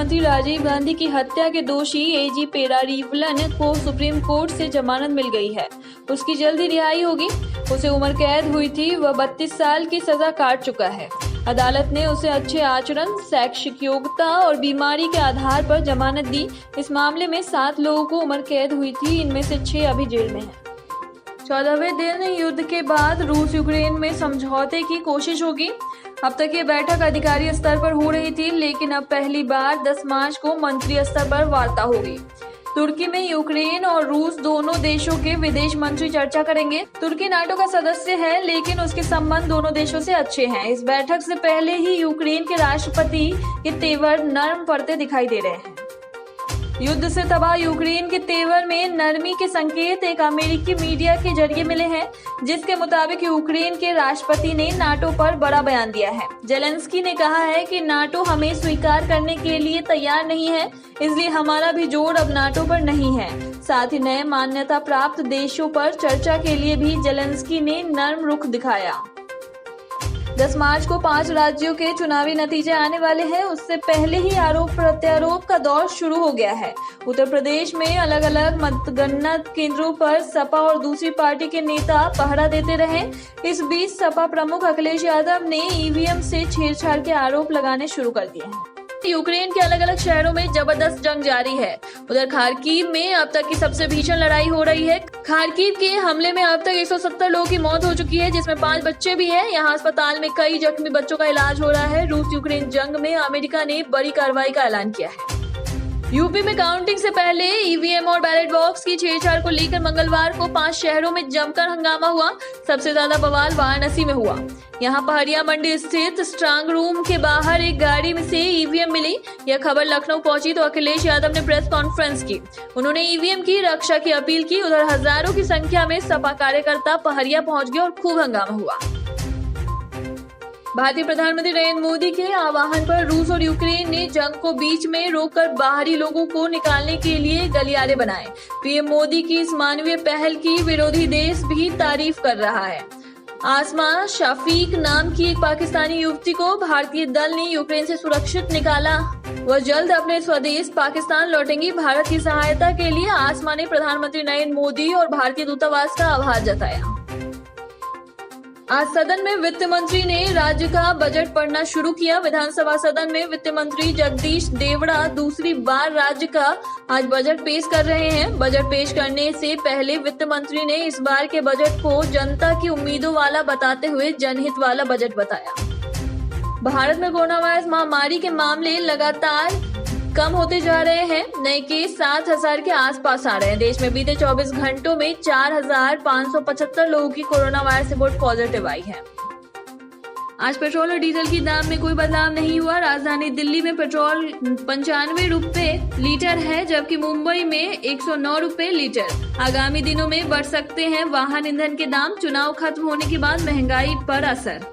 प्रधानमंत्री राजीव गांधी की हत्या के दोषी एजी पेरारीवलन को सुप्रीम कोर्ट से जमानत मिल गई है। उसकी जल्दी रिहाई होगी। उसे उम्र कैद हुई थी। वह 32 साल की सजा काट चुका है। अदालत ने उसे अच्छे आचरण, शैक्षिक योग्यता और बीमारी के आधार पर जमानत दी। इस मामले में 7 लोगों को उम्र कैद हुई थी। इनमें से 6 अभी जेल में हैं। 14वें दिन युद्ध के बाद रूस यूक्रेन में समझौते की कोशिश होगी। अब तक ये बैठक अधिकारी स्तर पर हो रही थी, लेकिन अब पहली बार 10 मार्च को मंत्री स्तर पर वार्ता होगी। तुर्की में यूक्रेन और रूस दोनों देशों के विदेश मंत्री चर्चा करेंगे। तुर्की नाटो का सदस्य है, लेकिन उसके संबंध दोनों देशों से अच्छे हैं। इस बैठक से पहले ही यूक्रेन के राष्ट्रपति के तेवर नरम पड़ते दिखाई दे रहे हैं। युद्ध से तबाह यूक्रेन के तेवर में नरमी के संकेत एक अमेरिकी मीडिया के जरिए मिले हैं, जिसके मुताबिक यूक्रेन के राष्ट्रपति ने नाटो पर बड़ा बयान दिया है। जेलेंस्की ने कहा है कि नाटो हमें स्वीकार करने के लिए तैयार नहीं है, इसलिए हमारा भी जोर अब नाटो पर नहीं है। साथ ही नए मान्यता प्राप्त देशों पर चर्चा के लिए भी जेलेंस्की ने नर्म रुख दिखाया। 10 मार्च को 5 राज्यों के चुनावी नतीजे आने वाले हैं। उससे पहले ही आरोप प्रत्यारोप का दौर शुरू हो गया है। उत्तर प्रदेश में अलग अलग मतगणना केंद्रों पर सपा और दूसरी पार्टी के नेता पहरा देते रहे। इस बीच सपा प्रमुख अखिलेश यादव ने ईवीएम से छेड़छाड़ के आरोप लगाने शुरू कर दिए हैं। यूक्रेन के अलग अलग शहरों में जबरदस्त जंग जारी है। उधर खार्किव में अब तक की सबसे भीषण लड़ाई हो रही है। खार्किव के हमले में अब तक 170 लोगों की मौत हो चुकी है, जिसमें 5 बच्चे भी हैं। यहाँ अस्पताल में कई जख्मी बच्चों का इलाज हो रहा है। रूस यूक्रेन जंग में अमेरिका ने बड़ी कार्रवाई का ऐलान किया है। यूपी में काउंटिंग से पहले ईवीएम और बैलेट बॉक्स की छेड़छाड़ को लेकर मंगलवार को 5 शहरों में जमकर हंगामा हुआ। सबसे ज्यादा बवाल वाराणसी में हुआ। यहाँ पहरिया मंडी स्थित स्ट्रांग रूम के बाहर एक गाड़ी में से ईवीएम मिली। यह खबर लखनऊ पहुंची तो अखिलेश यादव ने प्रेस कॉन्फ्रेंस की। उन्होंने ईवीएम की रक्षा की अपील की। उधर हजारों की संख्या में सपा कार्यकर्ता पहरिया पहुंच गए और खूब हंगामा हुआ। भारतीय प्रधानमंत्री नरेंद्र मोदी के आह्वान पर रूस और यूक्रेन ने जंग को बीच में रोककर बाहरी लोगों को निकालने के लिए गलियारे बनाए। पीएम मोदी की इस मानवीय पहल की विरोधी देश भी तारीफ कर रहा है। आसमा शफीक नाम की एक पाकिस्तानी युवती को भारतीय दल ने यूक्रेन से सुरक्षित निकाला। वह जल्द अपने स्वदेश पाकिस्तान लौटेंगी। भारत की सहायता के लिए आसमा ने प्रधानमंत्री नरेंद्र मोदी और भारतीय दूतावास का आभार जताया। आज सदन में वित्त मंत्री ने राज्य का बजट पढ़ना शुरू किया। विधानसभा सदन में वित्त मंत्री जगदीश देवड़ा दूसरी बार राज्य का आज बजट पेश कर रहे हैं। बजट पेश करने से पहले वित्त मंत्री ने इस बार के बजट को जनता की उम्मीदों वाला बताते हुए जनहित वाला बजट बताया। भारत में कोरोना वायरस महामारी के मामले लगातार कम होते जा रहे हैं। नए केस 7,000 के आसपास आ रहे हैं। देश में बीते 24 घंटों में 4,575 लोगों की कोरोना वायरस रिपोर्ट पॉजिटिव आई है। आज पेट्रोल और डीजल की दाम में कोई बदलाव नहीं हुआ। राजधानी दिल्ली में पेट्रोल 95 रुपए लीटर है, जबकि मुंबई में 109 रुपए लीटर। आगामी दिनों में बढ़ सकते हैं वाहन ईंधन के दाम। चुनाव खत्म होने के बाद महंगाई पर असर।